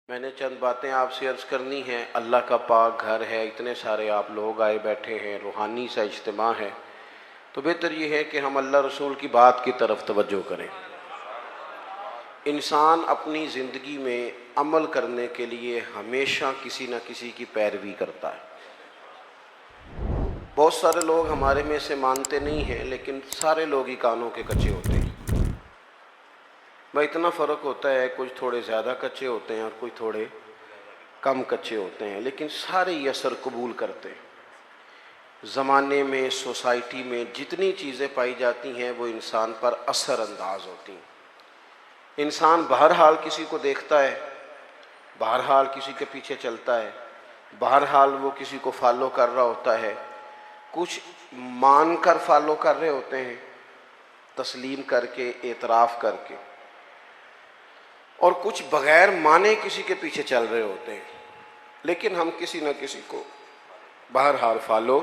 मैंने चंद बातें आपसे अर्ज़ करनी हैं। अल्लाह का पाक घर है, इतने सारे आप लोग आए बैठे हैं, रूहानी सा इज्तिमा है, तो बेहतर ये है कि हम अल्लाह रसूल की बात की तरफ तवज्जो करें। इंसान अपनी ज़िंदगी में अमल करने के लिए हमेशा किसी न किसी की पैरवी करता है। बहुत सारे लोग हमारे में से मानते नहीं हैं, लेकिन सारे लोग ही कानों के कच्चे होते हैं। भाई इतना फ़र्क होता है, कुछ थोड़े ज़्यादा कच्चे होते हैं और कुछ थोड़े कम कच्चे होते हैं, लेकिन सारे ही असर कबूल करते हैं। ज़माने में, सोसाइटी में जितनी चीज़ें पाई जाती हैं वो इंसान पर असर अंदाज होती हैं। इंसान बहरहाल किसी को देखता है, बहरहाल किसी के पीछे चलता है, बहरहाल वो किसी को फॉलो कर रहा होता है। कुछ मान कर फॉलो कर रहे होते हैं, तस्लीम करके, एतराफ़ करके, और कुछ बग़ैर माने किसी के पीछे चल रहे होते हैं। लेकिन हम किसी न किसी को बहरहाल फॉलो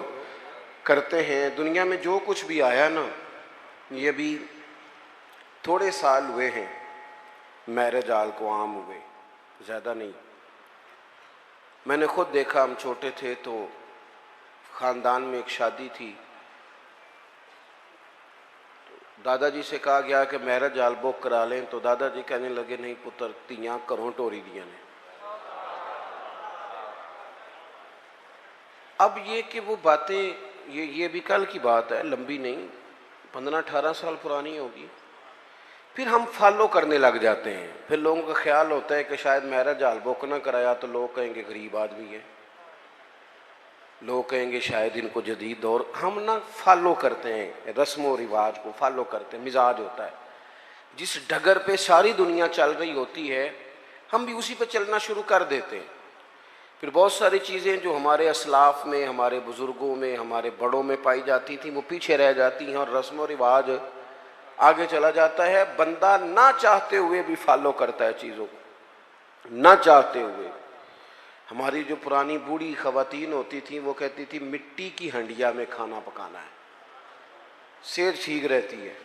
करते हैं। दुनिया में जो कुछ भी आया ना, ये भी थोड़े साल हुए हैं, मैरिज आल को आम हुए, ज़्यादा नहीं। मैंने खुद देखा, हम छोटे थे तो ख़ानदान में एक शादी थी, दादाजी से कहा गया कि मैरिज आल बुक करा लें, तो दादाजी कहने लगे नहीं पुत्र, तियां घरों टोरी दियां ने। अब ये कि वो बातें, ये भी कल की बात है, लंबी नहीं, 15-18 साल पुरानी होगी। फिर हम फॉलो करने लग जाते हैं। फिर लोगों का ख्याल होता है कि शायद मैरिज आल बुक ना कराया तो लोग कहेंगे गरीब आदमी है, लोग कहेंगे शायद इनको जदीद दौर। हम ना फॉलो करते हैं, रस्म व रिवाज को फॉलो करते हैं। मिजाज होता है, जिस डगर पे सारी दुनिया चल रही होती है हम भी उसी पे चलना शुरू कर देते हैं। फिर बहुत सारी चीज़ें जो हमारे असलाफ में, हमारे बुज़ुर्गों में, हमारे बड़ों में पाई जाती थी, वो पीछे रह जाती हैं और रस्म व रिवाज आगे चला जाता है। बंदा ना चाहते हुए भी फॉलो करता है चीज़ों को, ना चाहते हुए। हमारी जो पुरानी बूढ़ी ख़वातीन होती थी वो कहती थी मिट्टी की हंडिया में खाना पकाना है, सेहत ठीक रहती है।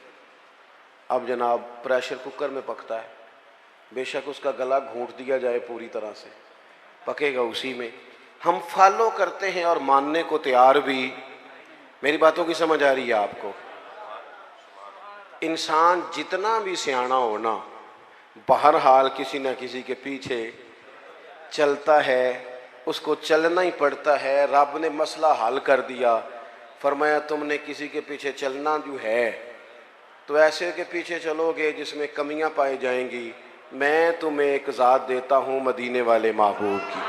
अब जनाब प्रेशर कुकर में पकता है, बेशक उसका गला घूंट दिया जाए पूरी तरह से, पकेगा उसी में। हम फॉलो करते हैं और मानने को तैयार भी। मेरी बातों की समझ आ रही है आपको? इंसान जितना भी सियाना होना, बहरहाल किसी न किसी के पीछे चलता है, उसको चलना ही पड़ता है। रब ने मसला हल कर दिया, फरमाया तुमने किसी के पीछे चलना जो है तो ऐसे के पीछे चलोगे जिसमें कमियां पाई जाएंगी। मैं तुम्हें एक ज़ात देता हूं मदीने वाले महबूब की।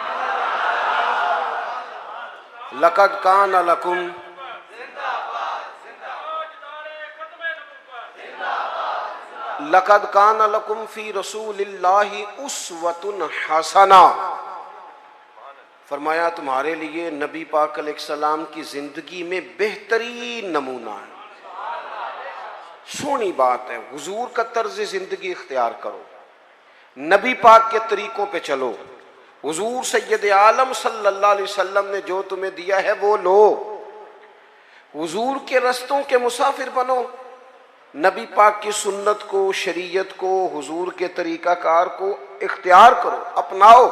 लक़द कान लकुम, लक़द कान लकुम फ़ी रसूलिल्लाहि उस्वतुन हसना। फरमाया तुम्हारे लिए नबी पाक अलैहिस्सलाम की ज़िंदगी में बेहतरीन नमूना है। सोनी बात है, हुजूर का तर्ज ज़िंदगी इख्तियार करो, नबी पाक के तरीक़ों पे चलो। हुजूर सैयद आलम सल्लल्लाहु अलैहि वसल्लम ने जो तुम्हें दिया है वो लो। हुजूर के रस्तों के मुसाफिर बनो, नबी पाक की सुन्नत को, शरीयत को, हुजूर के तरीक़ाकार को इख्तियार करो, अपनाओ।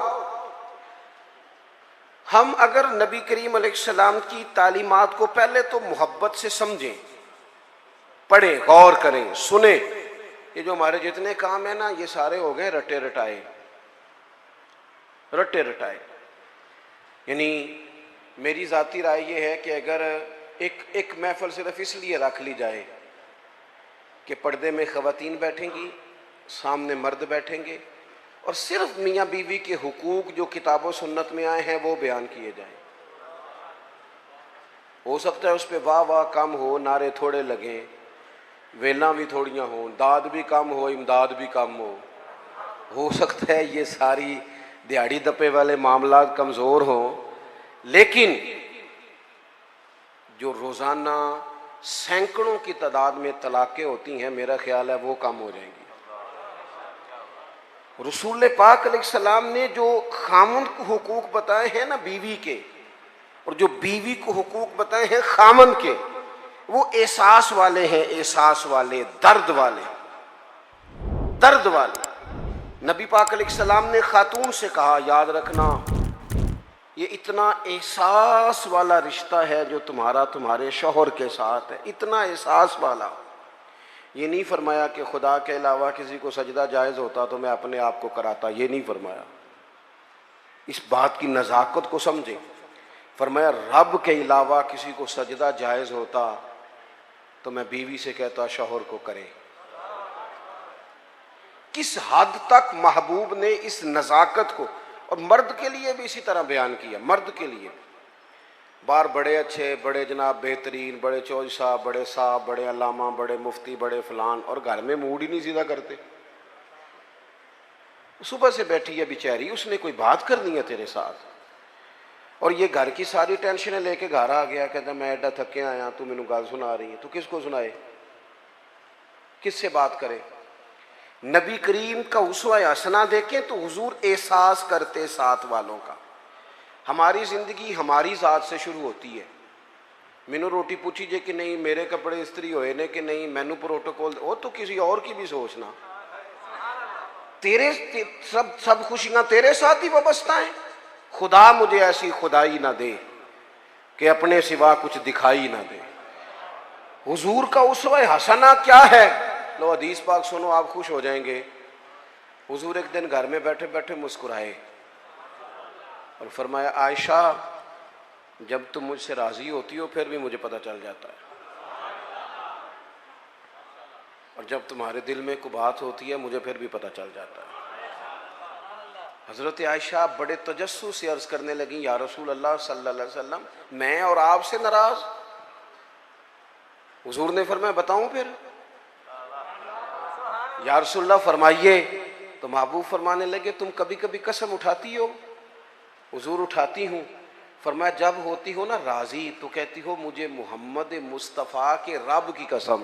हम अगर नबी करीम अलैहिस्सलाम की तालीमात को पहले तो मोहब्बत से समझें, पढ़ें, गौर करें, सुने। ये जो हमारे जितने काम है ना, ये सारे हो गए रटे रटाए, रटे रटाए। यानी मेरी ज़ाती राय ये है कि अगर एक महफिल सिर्फ इसलिए रख ली जाए कि पर्दे में ख़वातीन बैठेंगी, सामने मर्द बैठेंगे और सिर्फ मियाँ बीवी के हुकूक जो किताबों सुन्नत में आए हैं वो बयान किए जाएं। हो सकता है उस पर वाह वाह कम हो, नारे थोड़े लगें, वेला भी थोड़ियाँ हों, दाद भी कम हो, इमदाद भी कम हो सकता है ये सारी दिहाड़ी दपे वाले मामला कमज़ोर हों, लेकिन जो रोज़ाना सैकड़ों की तादाद में तलाक़ें होती हैं, मेरा ख्याल है वो कम हो जाएंगी। रसूल पाक अलैहिस्सलाम ने जो खामन को हुकूक बताए हैं ना बीवी के, और जो बीवी को हुकूक बताए हैं खामन के, वो एहसास वाले हैं, एहसास वाले, दर्द वाले, दर्द वाले। नबी पाक अलैहिस्सलाम ने खातून से कहा, याद रखना ये इतना एहसास वाला रिश्ता है जो तुम्हारा तुम्हारे शौहर के साथ है, इतना एहसास वाला। ये नहीं फरमाया कि खुदा के अलावा किसी को सजदा जायज़ होता तो मैं अपने आप को कराता, ये नहीं फरमाया। इस बात की नज़ाकत को समझे। फरमाया रब के अलावा किसी को सजदा जायज़ होता तो मैं बीवी से कहता शौहर को करे। किस हद तक महबूब ने इस नज़ाकत को, और मर्द के लिए भी इसी तरह बयान किया। मर्द के लिए बाहर बड़े अच्छे, बड़े जनाब बेहतरीन, बड़े चौधरी साहब, बड़े साहब, बड़े अल्लामा, बड़े मुफ्ती, बड़े फलान, और घर में मूड ही नहीं सीधा करते। सुबह से बैठी है बेचारी, उसने कोई बात करनी है तेरे साथ, और ये घर की सारी टेंशनें लेके घर आ गया, कहता मैं एडा थके आया, तू मैनू गल सुना रही है। तू किसको सुनाए, किससे बात करे? नबी करीम का उसवा हसना देखें तो हुजूर एहसास करते साथ वालों का। हमारी जिंदगी हमारी ज़ात से शुरू होती है। मैनू रोटी पूछी जे कि नहीं, मेरे कपड़े इस्त्री होए ने कि नहीं, मैनू प्रोटोकॉल, वो तो किसी और की भी सोचना। तेरे सब खुशियां तेरे साथ ही वाबस्ता हैं। खुदा मुझे ऐसी खुदाई ना दे कि अपने सिवा कुछ दिखाई ना दे। हुजूर का उसवा हसना क्या है? लो हदीस पाक सुनो, आप खुश हो जाएंगे। हुजूर एक दिन घर में बैठे बैठे मुस्कुराए और फरमाया, आयशा जब तुम मुझसे राजी होती हो फिर भी मुझे पता चल जाता है, और जब तुम्हारे दिल में कोई बात होती है मुझे फिर भी पता चल जाता है। हजरत आयशा बड़े तजस्सुस से अर्ज करने लगी, या रसूल अल्लाह सल्लल्लाहु अलैहि वसल्लम, मैं और आपसे नाराज? हुजूर ने फरमाया, बताऊं फिर? या रसूलल्लाह फरमाइए। तो महबूब फरमाने लगे, तुम कभी कभी कसम उठाती हो? हुजूर उठाती हूँ। फरमाया, जब होती हो ना राजी तो कहती हो मुझे मोहम्मद मुस्तफ़ा के रब की कसम,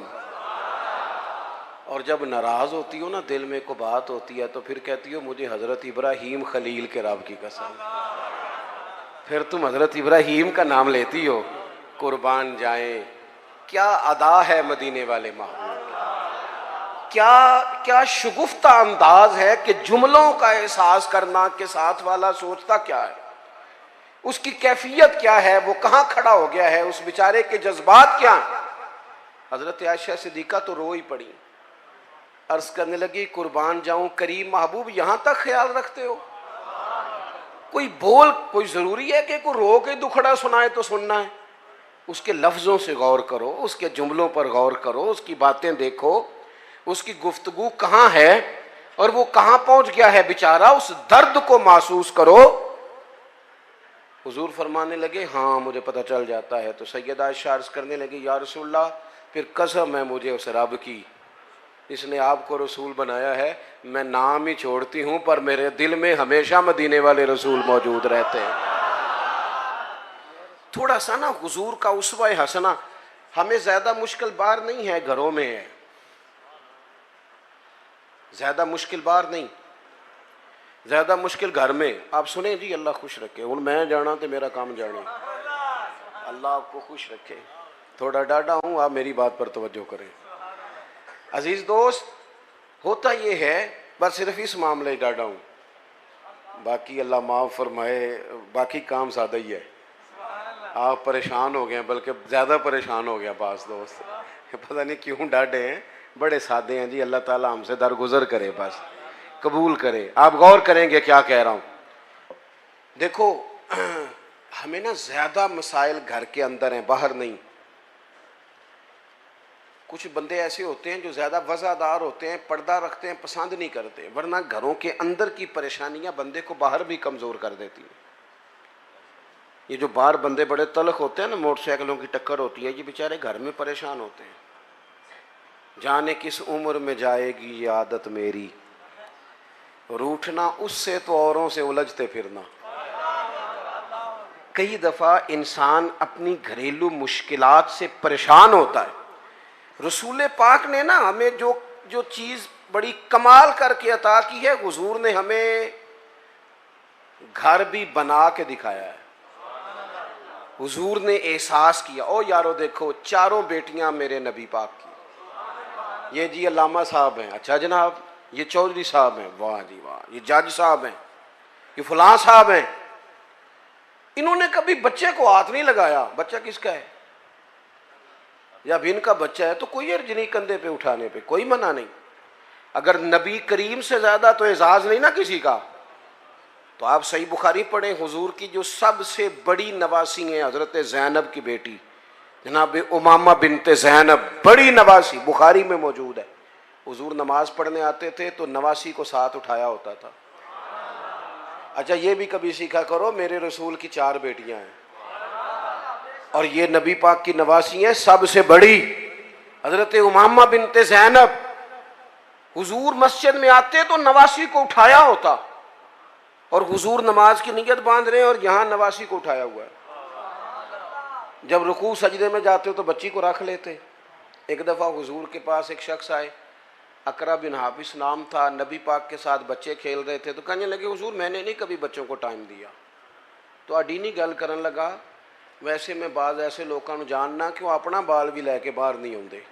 और जब नाराज होती हो ना, दिल में को बात होती है, तो फिर कहती हो मुझे हजरत इब्राहीम खलील के रब की कसम। फिर तुम हजरत इब्राहीम का नाम लेती हो। कुर्बान जाए, क्या अदा है मदीने वाले महबूब, क्या क्या शुगुफ्ता अंदाज है कि जुमलों का एहसास करना के साथ वाला सोचता क्या है, उसकी कैफियत क्या है, वो कहाँ खड़ा हो गया है, उस बेचारे के जज्बात क्या। हजरत आयशा सिद्दीका तो रो ही पड़ी, अर्ज करने लगी, कुर्बान जाऊं करीम महबूब, यहां तक ख्याल रखते हो? कोई बोल, कोई जरूरी है कि कोई रो के दुखड़ा सुनाए तो सुनना है? उसके लफ्जों से गौर करो, उसके जुमलों पर गौर करो, उसकी बातें देखो, उसकी गुफ्तगू कहाँ है और वो कहाँ पहुंच गया है बेचारा, उस दर्द को महसूस करो। हुजूर फरमाने लगे, हाँ मुझे पता चल जाता है। तो सैयदा आयशा अर्ज करने लगी, या रसूलल्लाह, फिर कसम है मुझे उस रब की इसने आपको रसूल बनाया है, मैं नाम ही छोड़ती हूँ पर मेरे दिल में हमेशा मदीने वाले रसूल मौजूद रहते हैं। थोड़ा सा ना हुजूर का उसवा हसना, हमें ज्यादा मुश्किल बार नहीं है, घरों में है, ज्यादा मुश्किल बार नहीं, ज्यादा मुश्किल घर में। आप सुने जी, अल्लाह खुश रखे, हूँ मैं जाना तो मेरा काम जाने, अल्लाह आपको खुश रखे। थोड़ा डाटा हूँ, आप मेरी बात पर तवज्जो करें। अजीज दोस्त, होता ये है, बस सिर्फ इस मामले डाटा हूँ, बाकी अल्लाह माफ़ फरमाए, बाकी काम सादा ही है। आप परेशान हो गए, बल्कि ज़्यादा परेशान हो गया बास दोस्त, पता नहीं क्यों डांटे हैं, बड़े सादे हैं जी। अल्लाह ताला हमसे दरगुजर करे, बस कबूल करे। आप गौर करेंगे क्या कह रहा हूँ। देखो, हमें ना ज़्यादा मसाइल घर के अंदर हैं, बाहर नहीं। कुछ बंदे ऐसे होते हैं जो ज़्यादा वज़ादार होते हैं, पर्दा रखते हैं, पसंद नहीं करते, वरना घरों के अंदर की परेशानियां बंदे को बाहर भी कमज़ोर कर देती हैं। ये जो बाहर बंदे बड़े तलख होते हैं ना, मोटरसाइकिलों की टक्कर होती है, ये बेचारे घर में परेशान होते हैं। जाने किस उम्र में जाएगी ये आदत मेरी, रूठना उससे तो औरों से उलझते फिरना। कई दफ़ा इंसान अपनी घरेलू मुश्किलात से परेशान होता है। रसूल पाक ने ना हमें जो जो चीज़ बड़ी कमाल करके अता की है, हुजूर ने हमें घर भी बना के दिखाया है। हुजूर ने एहसास किया, ओ यारो देखो, चारों बेटियां मेरे नबी पाक की, ये जी अल्लामा साहब हैं, अच्छा जनाब, ये चौधरी साहब हैं, वाह जी वाह, ये जज साहब हैं, ये फलां साहब हैं। इन्होंने कभी बच्चे को हाथ नहीं लगाया। बच्चा किसका है? या भी इनका बच्चा है तो कोई अर्ज नहीं कंधे पे उठाने पे, कोई मना नहीं। अगर नबी करीम से ज्यादा तो एजाज नहीं ना किसी का। तो आप सही बुखारी पढ़े, हुजूर की जो सबसे बड़ी नवासी है हजरत ज़ैनब की बेटी जनाब उमामा बिनते ज़ैनब, बड़ी नवासी, बुखारी में मौजूद है। हुजूर नमाज पढ़ने आते थे तो नवासी को साथ उठाया होता था। अच्छा ये भी कभी सीखा करो, मेरे रसूल की 4 बेटियां हैं और ये नबी पाक की नवासी है सबसे बड़ी हजरत उमामा बिनते ज़ैनब। हुजूर मस्जिद में आते तो नवासी को उठाया होता और हुजूर नमाज की नियत बांध रहे हैं और यहां नवासी को उठाया हुआ है। जब रुकू सजदे में जाते तो बच्ची को रख लेते। एक दफ़ा हुजूर के पास एक शख्स आए, अकरा बिन हाफिस नाम था, नबी पाक के साथ बच्चे खेल रहे थे। तो कहने लगे हुजूर मैंने नहीं कभी बच्चों को टाइम दिया। तो अडीनी गल करन लगा, वैसे मैं बाज ऐसे लोगों को जानना कि वह अपना बाल भी लैके बाहर नहीं आते।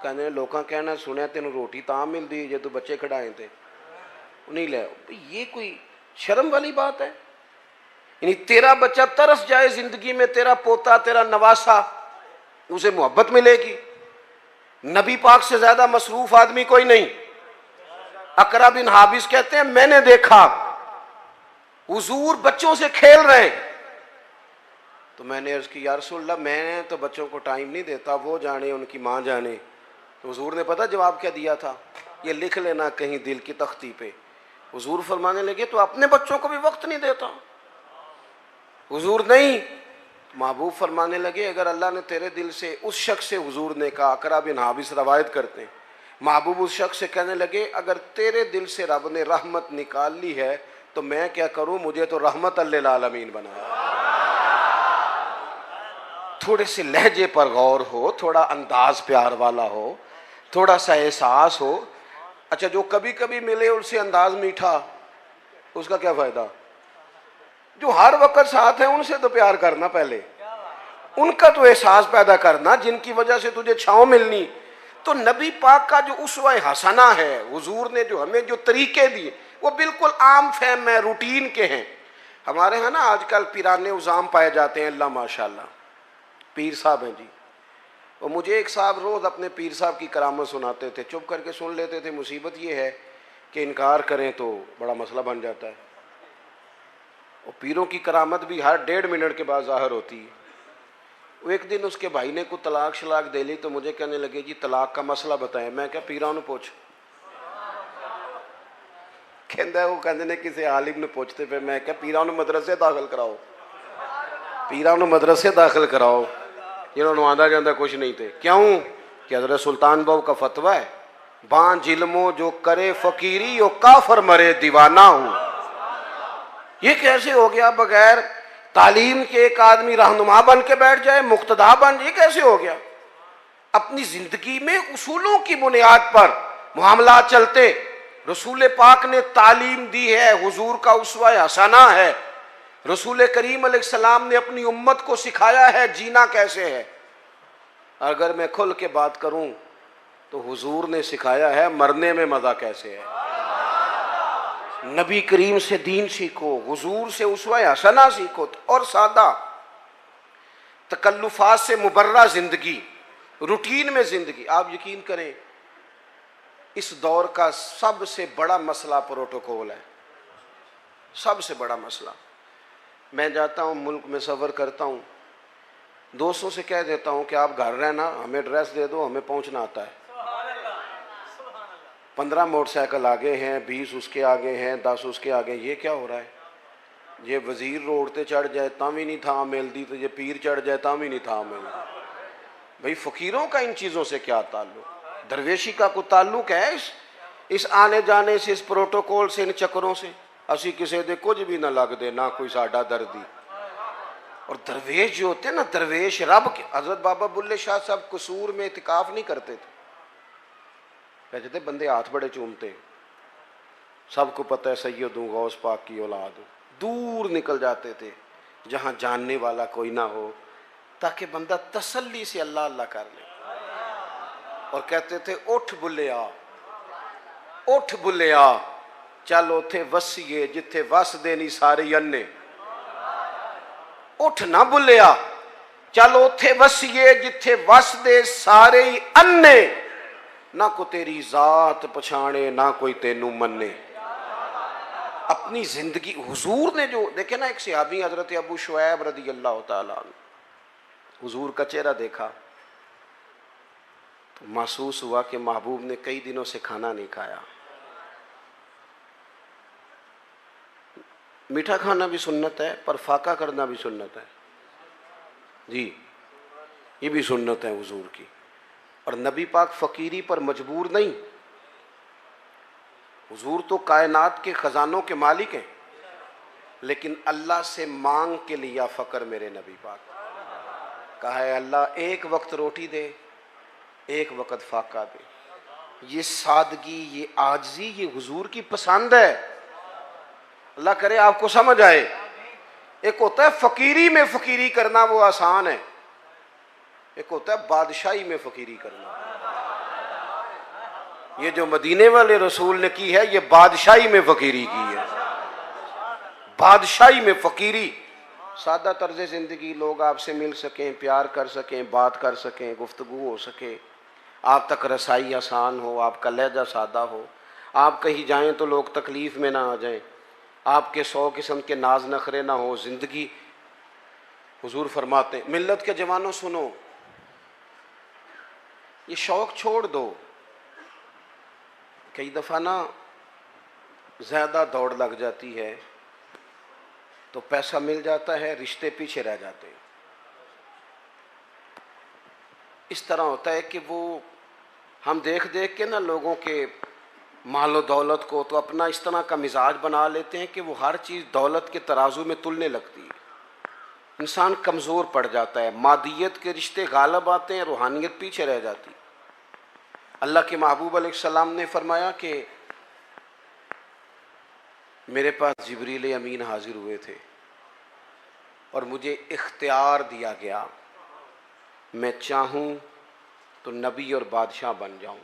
कहने लोग कहना सुनिया तेन रोटी तां मिलती जे तू बच्चे खड़ाए थे नहीं ले। ये कोई शर्म वाली बात है? यानी तेरा बच्चा तरस जाए जिंदगी में, तेरा पोता तेरा नवासा, उसे मोहब्बत मिलेगी। नबी पाक से ज्यादा मसरूफ आदमी कोई नहीं। अकरा बिन हाबिस कहते हैं मैंने देखा हुजूर बच्चों से खेल रहे। तो मैंने अर्ज की या रसूलल्लाह मैं तो बच्चों को टाइम नहीं देता, वो जाने उनकी माँ जाने। तो हुजूर ने पता जवाब क्या दिया था? ये लिख लेना कहीं दिल की तख्ती पे। हुजूर फरमाने लगे तो अपने बच्चों को भी वक्त नहीं देता? हुजूर नहीं। महबूब फरमाने लगे अगर अल्लाह ने तेरे दिल से, उस शख्स से हुजूर ने कहा, अकरा बिन हाबिस रवायत करते हैं, महबूब उस शख्स से कहने लगे अगर तेरे दिल से रब ने रहमत निकाल ली है तो मैं क्या करूं, मुझे तो रहमत लिल आलमीन बनाया। थोड़े से लहजे पर गौर हो, थोड़ा अंदाज प्यार वाला हो, थोड़ा सा एहसास हो। अच्छा जो कभी कभी मिले उनसे अंदाज मीठा, उसका क्या फायदा? जो हर वक्त साथ है उनसे तो प्यार करना, पहले उनका तो एहसास पैदा करना जिनकी वजह से तुझे छांव मिलनी। तो नबी पाक का जो उसवा हसना है, हुजूर ने जो हमें जो तरीके दिए वो बिल्कुल आम फहम है, रूटीन के हैं। हमारे यहाँ ना आजकल पीराने उजाम पाए जाते हैं, अल्लाह माशाल्लाह पीर साहब हैं जी। और मुझे एक साहब रोज़ अपने पीर साहब की करामत सुनाते थे, चुप करके सुन लेते थे। मुसीबत ये है कि इनकार करें तो बड़ा मसला बन जाता है। और पीरों की करामत भी हर 1.5 मिनट के बाद ज़ाहिर होती है। वो एक दिन उसके भाई ने को तलाक शलाक दे ली तो मुझे कहने लगे जी तलाक का मसला बताएं। मैं क्या पीरां नूं पूछ, कहंदा वो कहंदे ने किसी आलिम ने पूछते पे। मैं क्या पीरां नूं मदरसे दाखिल कराओ, पीरां नूं मदरसे दाखिल कराओ, जिन्होंने आंदा जांदा कुछ नहीं थे। क्यों कि हज़रत सुल्तान बाहू का फतवा है, बां जिल्मो जो करे फकीरी यो काफर मरे दीवाना हूं। ये कैसे हो गया? बगैर तालीम के एक आदमी रहनुमा बन के बैठ जाए, मुक्तदा बन, ये कैसे हो गया? अपनी जिंदगी में उसूलों की बुनियाद पर मामला चलते। रसूल पाक ने तालीम दी है, हुजूर का उसवा हसना है। रसूल करीम अलैहिस्सलाम ने अपनी उम्मत को सिखाया है जीना कैसे है। अगर मैं खुल के बात करूं तो हुजूर ने सिखाया है मरने में मजा कैसे है। नबी करीम से दीन सीखो, हुजूर से उसवा हसना सीखो और सादा तकल्लुफात से मुबर्रा जिंदगी, रूटीन में जिंदगी। आप यकीन करें इस दौर का सबसे बड़ा मसला प्रोटोकॉल है, सबसे बड़ा मसला। मैं जाता हूँ मुल्क में सफ़र करता हूँ, दोस्तों से कह देता हूँ कि आप घर रहना, हमें एड्रेस दे दो, हमें पहुँचना आता है। 15 मोटरसाइकिल आगे हैं, 20 उसके आगे हैं, 10 उसके आगे। ये क्या हो रहा है? ये वजीर रोड पे चढ़ जाए ता भी नहीं था मिलती, तो ये पीर चढ़ जाए ता भी नहीं था मिलती। भाई फ़कीरों का इन चीज़ों से क्या ताल्लुक? दरवेशी का कोई ताल्लुक है इस आने जाने से, इस प्रोटोकॉल से, इन चक्करों से? असी किसी दे कुछ भी ना लगते, ना कोई साडा दर्दी। और दरवेश जो होते हैं ना, दरवेश रब के, हजरत बाबा बुल्ले शाह साहब कसूर में इतिकाफ नहीं करते थे। कहते थे बंदे हाथ बड़े चूमते, सबको पता है सैयद हूँ, गौस पाक की औलाद हूँ। दूर निकल जाते थे जहाँ जानने वाला कोई ना हो, ताकि बंदा तसल्ली से अल्लाह अल्लाह कर ले। और कहते थे उठ बुल्ले आ, उठ बुलिया चल उथे वसीए जिथे वसदे नहीं सारे अन्ने। उठ ना बुलिया चल उथे वसीए जिथे वसदे सारे ही अन्ने। ना को तेरी जात पछाणे ना कोई तेनू मन्ने। अपनी जिंदगी हुजूर ने जो देखे ना, एक सहाबी हजरत अबू शुएब रदी अल्लाह ताला अन्हु, हुजूर का चेहरा देखा तो महसूस हुआ कि महबूब ने कई दिनों से खाना नहीं खाया। मीठा खाना भी सुन्नत है, पर फाका करना भी सुन्नत है जी, ये भी सुन्नत है हुजूर की। और नबी पाक फकीरी पर मजबूर नहीं। हुजूर तो कायनात के खजानों के मालिक हैं, लेकिन अल्लाह से मांग के लिया फ़क्र मेरे नबी पाक। कहा है अल्लाह एक वक्त रोटी दे, एक वक्त फाका दे। ये सादगी, ये आजिज़ी, ये हुजूर की पसंद है। अल्लाह करे आपको समझ आए। एक होता है फकीरी में फकीरी करना, वो आसान है। एक होता है बादशाही में फकीरी करना। ये जो मदीने वाले रसूल ने की है, ये बादशाही में फकीरी की है। बादशाही में फकीरी, सादा तर्ज जिंदगी, लोग आपसे मिल सकें, प्यार कर सकें, बात कर सकें, गुफ्तगू हो सके, आप तक रसाई आसान हो, आपका लहजा सादा हो, आप कहीं जाएं तो लोग तकलीफ में ना आ जाएं, आपके 100 किस्म के नाज नखरे ना हो जिंदगी। हुजूर फरमाते हैं मिल्लत के जवानों सुनो, ये शौक छोड़ दो। कई दफ़ा ना ज़्यादा दौड़ लग जाती है तो पैसा मिल जाता है, रिश्ते पीछे रह जाते हैं। इस तरह होता है कि वो हम देख देख के ना लोगों के मालो दौलत को तो अपना इस तरह का मिजाज बना लेते हैं कि वो हर चीज़ दौलत के तराजू में तुलने लगती है। इंसान कमज़ोर पड़ जाता है, मादियत के रिश्ते गालब आते हैं, रूहानियत पीछे रह जाती है। अल्लाह के महबूब अलैहिस्सलाम ने फरमाया कि मेरे पास जिब्रील अमीन हाजिर हुए थे और मुझे इख्तियार दिया गया, मैं चाहूँ तो नबी और बादशाह बन जाऊँ।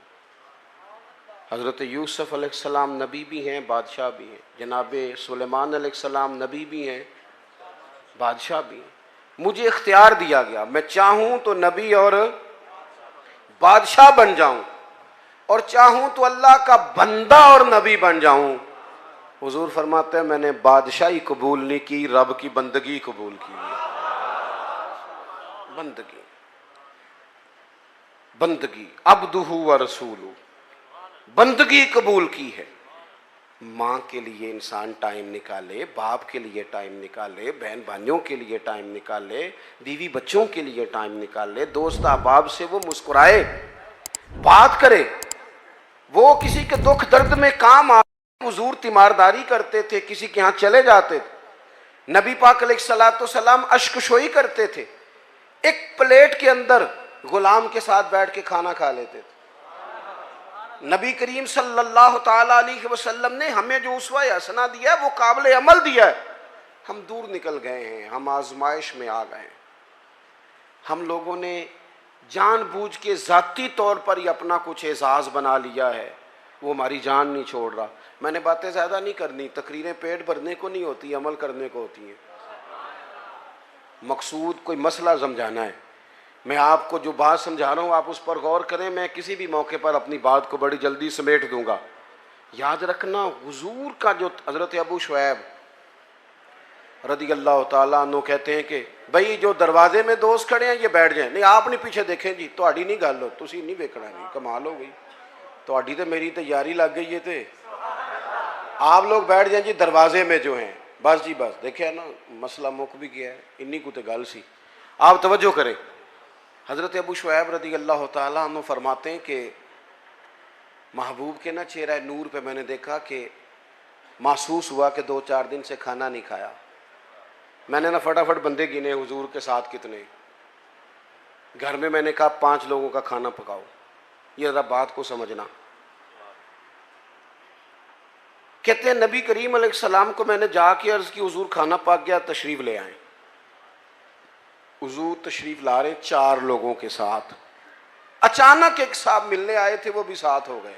हज़रत यूसुफ अलैहिस्सलाम नबी भी हैं, बादशाह भी हैं। जनाब सुलेमान अलैहिस्सलाम नबी भी हैं, बादशाह भी हैं। मुझे इख्तियार दिया गया, मैं चाहूँ तो नबी और बादशाह बन जाऊँ, और चाहूँ तो अल्लाह का बंदा और नबी बन जाऊँ। हुजूर फरमाते हैं मैंने बादशाही कबूल नहीं की, रब की बंदगी कबूल की है। बंदगी, बंदगी, अब्दुहु व रसूलु, बंदगी कबूल की है। माँ के लिए इंसान टाइम निकाले, बाप के लिए टाइम निकाले, बहन भाइयों के लिए टाइम निकाले, बीवी बच्चों के लिए टाइम निकाले, दोस्त अहबाब से वो मुस्कुराए, बात करे, वो किसी के दुख दर्द में काम आ। हुजूर तीमारदारी करते थे, किसी के यहाँ चले जाते थे, नबी पाक अलैहिस्सलाम अश्कशोई करते थे, एक प्लेट के अंदर गुलाम के साथ बैठ के खाना खा लेते थे। नबी करीम सल्लल्लाहु ताला अलैहि वसल्लम ने हमें जो उसवा हसना दिया है वो काबिल अमल दिया है। हम दूर निकल गए हैं, हम आजमाइश में आ गए हैं। हम लोगों ने जानबूझ के ज़ाती तौर पर ही अपना कुछ एजाज बना लिया है, वो हमारी जान नहीं छोड़ रहा। मैंने बातें ज़्यादा नहीं करनी, तकरीरें पेट भरने को नहीं होती, अमल करने को होती हैं। मकसूद कोई मसला समझाना है। मैं आपको जो बात समझा रहा हूँ आप उस पर गौर करें। मैं किसी भी मौके पर अपनी बात को बड़ी जल्दी समेट दूंगा। याद रखना, हुजूर का जो हज़रत अबू शुएब रदी अल्लाह ताला अन्हु कहते हैं कि भाई जो दरवाजे में दोस्त खड़े हैं ये बैठ जाएं। नहीं आप नहीं पीछे देखें जी, ਤੁਹਾਡੀ नहीं गल हो, तुसी नहीं वेखना, नहीं कमाल हो गई, ਤੁਹਾਡੀ तो मेरी तैयारी लग गई है। तो आप लोग बैठ जाएं जी दरवाजे में जो हैं, बस जी बस। देखे ना मसला मुक भी गया है, इन्नी को तो गल सी। आप तवज्जो करें। हज़रत अबू शुएब रदी अल्लाह ताला अन्हु फरमाते हैं कि महबूब के ना चेहरा नूर पे मैंने देखा कि महसूस हुआ कि 2-4 दिन से खाना नहीं खाया। मैंने ना फटाफट बंदे गिने हुजूर के साथ कितने। घर में मैंने कहा 5 लोगों का खाना पकाओ। ये ज़रा बात को समझना। कहते हैं नबी करीम अलैहिस्सलाम को मैंने जाके अर्ज़ की हुजूर खाना पक गया, तशरीफ़ ले आए। हुजूर तशरीफ़ ला रहे 4 लोगों के साथ। अचानक एक साहब मिलने आए थे, वो भी साथ हो गए।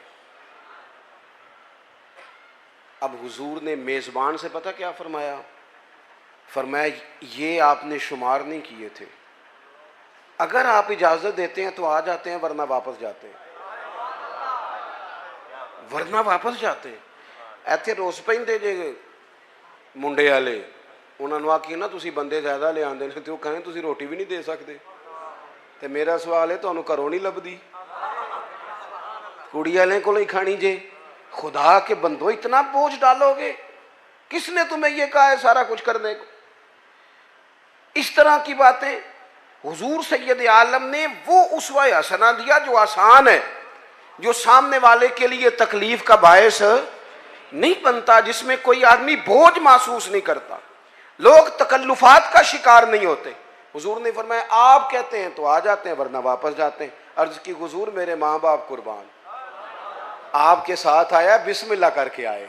अब हुजूर ने मेज़बान से पता क्या फरमाया? फरमाया ये आपने शुमार नहीं किए थे, अगर आप इजाज़त देते हैं तो आ जाते हैं, वरना वापस जाते हैं, वरना वापस जाते हैं। ਇੱਥੇ ਰੋਸ ਪੈਂਦੇ ਜੇ ਮੁੰਡੇ ਵਾਲੇ, ਉਹਨਾਂ ਨੂੰ ਆਖੀ ਨਾ ਤੁਸੀਂ ਬੰਦੇ ਜ਼ਿਆਦਾ ਲਿਆਉਂਦੇ ਨੇ ਤੇ ਉਹ ਕਹਿੰਦੇ ਤੁਸੀਂ ਰੋਟੀ ਵੀ ਨਹੀਂ ਦੇ ਸਕਦੇ। ਤੇ ਮੇਰਾ ਸਵਾਲ ਹੈ ਤੁਹਾਨੂੰ ਘਰੋਂ ਨਹੀਂ ਲੱਭਦੀ, कुड़ी वाले को ही खानी जे। खुदा के बंदो इतना बोझ डालोगे, किसने तुम्हें ये कहा है सारा कुछ करने को? इस तरह की बातें हुजूर सैयद आलम ने वो उसवा हसना दिया जो आसान है, जो सामने वाले के लिए तकलीफ का बायस नहीं बनता, जिसमें कोई आदमी बोझ महसूस नहीं करता, लोग तकल्लुफात का शिकार नहीं होते। हुजूर ने फरमाया आप कहते हैं तो आ जाते हैं, वरना वापस जाते हैं। अर्ज की हुजूर मेरे माँ बाप कुर्बान, आपके साथ आया बिस्मिल्लाह करके आए।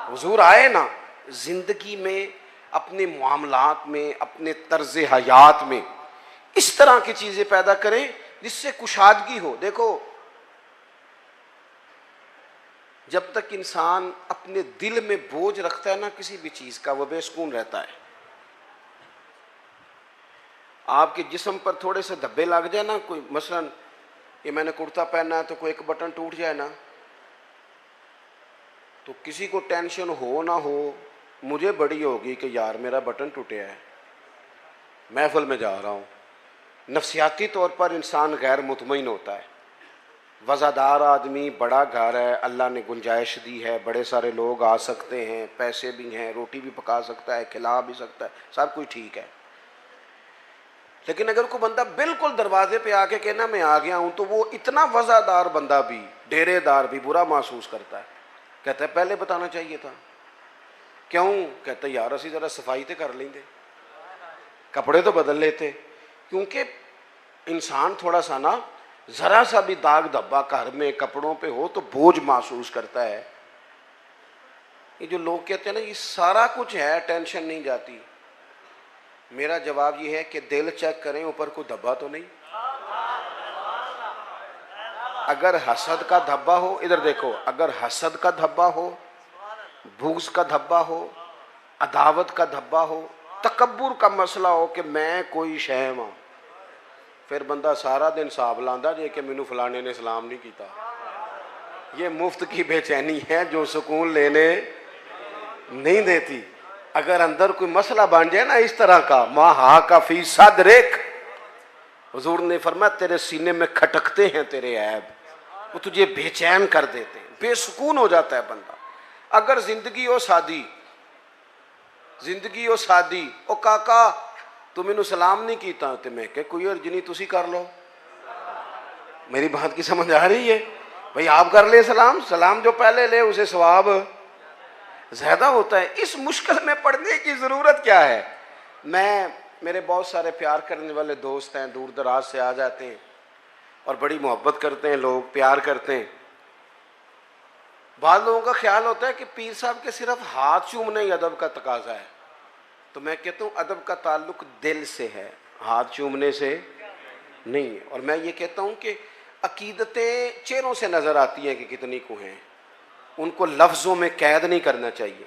हुजूर आए ना, जिंदगी में, अपने मामलात में, अपने तर्ज हयात में इस तरह की चीजें पैदा करें जिससे कुशादगी हो। देखो, जब तक इंसान अपने दिल में बोझ रखता है ना किसी भी चीज का, वह बेसुकून रहता है। आपके जिस्म पर थोड़े से धब्बे लग जाए ना, कोई मसलन ये मैंने कुर्ता पहना है तो कोई एक बटन टूट जाए ना, तो किसी को टेंशन हो ना हो, मुझे बड़ी होगी कि यार मेरा बटन टूटा है, महफिल में जा रहा हूँ। नफसियाती तौर पर इंसान गैर मुतमईन होता है। वज़ादार आदमी, बड़ा घर है, अल्लाह ने गुंजाइश दी है, बड़े सारे लोग आ सकते हैं, पैसे भी हैं, रोटी भी पका सकता है, खिला भी सकता है, सब कुछ ठीक है। लेकिन अगर कोई बंदा बिल्कुल दरवाजे पे आके कहना मैं आ गया हूँ, तो वो इतना वज़ादार बंदा भी, डेरेदार भी बुरा महसूस करता है। कहता है पहले बताना चाहिए था। क्यों? कहता है यार असी जरा सफाई तो कर लेंगे, कपड़े तो बदल लेते। क्योंकि इंसान थोड़ा सा ना, जरा सा भी दाग धब्बा घर में कपड़ों पे हो तो बोझ महसूस करता है। ये जो लोग कहते हैं ना ये सारा कुछ है, टेंशन नहीं जाती, मेरा जवाब ये है कि दिल चेक करें, ऊपर कोई धब्बा तो नहीं। अगर हसद का धब्बा हो, इधर देखो, अगर हसद का धब्बा हो, बुग़्ज़ का धब्बा हो, अदावत का धब्बा हो, तकब्बुर का मसला हो कि मैं कोई शह हाँ, फिर बंदा सारा दिन हिसाब लांदा जे कि मैनू फलाने ने सलाम नहीं किया। ये मुफ्त की बेचैनी है जो सुकून लेने नहीं देती। अगर अंदर कोई मसला बन जाए ना इस तरह का, माँ हा का फी सदरिक, हुजूर ने फरमाया तेरे सीने में खटकते हैं तेरे ऐब, वो तुझे बेचैन कर देते हैं, बेसुकून हो जाता है बंदा। अगर जिंदगी हो सादी, जिंदगी हो सादी, ओ काका तू मैनू सलाम नहीं किया, तो मैं क्या कोई अर्ज नहीं, तुसी कर लो। मेरी बात की समझ आ रही है? भाई आप कर ले सलाम, सलाम जो पहले ले उसे सवाब ज्यादा होता है। इस मुश्किल में पड़ने की जरूरत क्या है? मेरे बहुत सारे प्यार करने वाले दोस्त हैं, दूर दराज से आ जाते हैं और बड़ी मोहब्बत करते हैं, लोग प्यार करते हैं। बाद लोगों का ख्याल होता है कि पीर साहब के सिर्फ हाथ चूमने ही अदब का तकाजा है। तो मैं कहता हूँ अदब का ताल्लुक दिल से है, हाथ चूमने से नहीं है। और मैं ये कहता हूँ कि अकीदतें चेहरों से नजर आती हैं कि कितनी को हैं, उनको लफ्ज़ों में कैद नहीं करना चाहिए,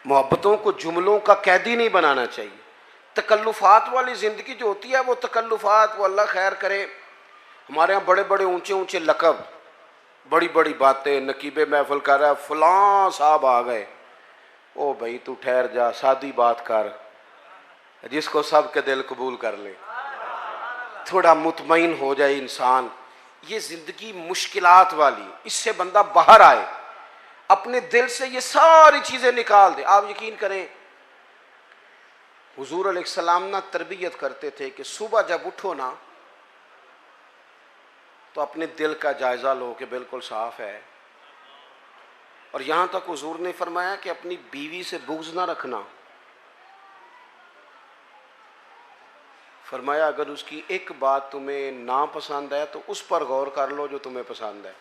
मोहब्बतों को जुमलों का कैदी नहीं बनाना चाहिए। तकल्लुफात वाली ज़िंदगी जो होती है वो तकल्लुफात, वो अल्लाह खैर करे। हमारे यहाँ बड़े बड़े ऊंचे ऊंचे लकब, बड़ी बड़ी बातें, नकीबे महफिल कर रहा है, फलां साहब आ गए। ओ भाई तू ठहर जा, सादी बात कर, जिसको सब के दिल कबूल कर ले, थोड़ा मुतमईन हो जाए इंसान। ये जिंदगी मुश्किलात वाली, इससे बंदा बाहर आए, अपने दिल से ये सारी चीजें निकाल दे। आप यकीन करें हुजूर अलैहिस्सलाम ना तरबियत करते थे कि सुबह जब उठो ना तो अपने दिल का जायजा लो कि बिल्कुल साफ है। और यहां तक हुजूर ने फरमाया कि अपनी बीवी से बुग़्ज़ ना रखना। फरमाया अगर उसकी एक बात तुम्हें ना पसंद है तो उस पर गौर कर लो जो तुम्हें पसंद है,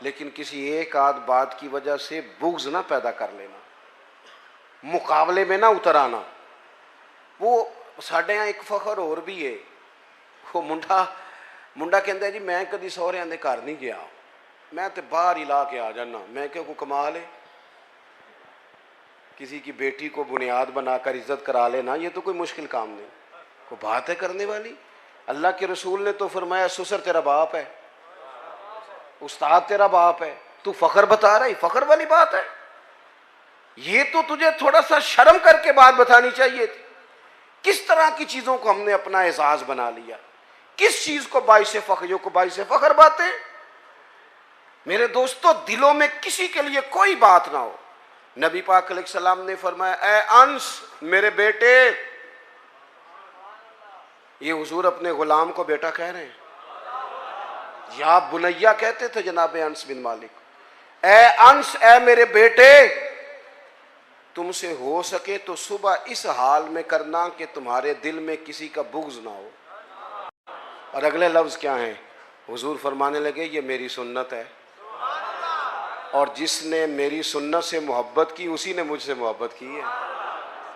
लेकिन किसी एक आध बात की वजह से बुग़्ज़ ना पैदा कर लेना, मुकाबले में ना उतर आना। वो साढ़े यहाँ एक फखर और भी है, वो मुंडा कहता है जी मैं कभी सहुरियां दे घर नहीं गया, मैं तो बाहर ही ला के आ जाना। मैं क्या, को कमाल है, किसी की बेटी को बुनियाद बनाकर इज्जत करा लेना, ये तो कोई मुश्किल काम नहीं, कोई बात है करने वाली। अल्लाह के रसूल ने तो फरमाया ससुर तेरा बाप है, उस्ताद तेरा बाप है, तू फखर बता रहा है, फखर वाली बात है। ये तो तुझे थोड़ा सा शर्म करके बात बतानी चाहिए थी। किस तरह की चीजों को हमने अपना एजाज बना लिया, किस चीज को बाइसे फखर, को बाइसे फखर बातें। मेरे दोस्तों, दिलों में किसी के लिए कोई बात ना हो। नबी पाक अलैहिस्सलाम ने फरमाया, ए अंस मेरे बेटे, ये हुजूर अपने गुलाम को बेटा कह रहे हैं, या बुनैया कहते थे जनाब अंस बिन मालिक। ए अंस, ए मेरे बेटे, तुमसे हो सके तो सुबह इस हाल में करना कि तुम्हारे दिल में किसी का बुग़्ज़ ना हो। और अगले लफ्ज़ क्या हैं? हुजूर फरमाने लगे, ये मेरी सुन्नत है, और जिसने मेरी सुन्नत से मोहब्बत की उसी ने मुझसे मोहब्बत की है।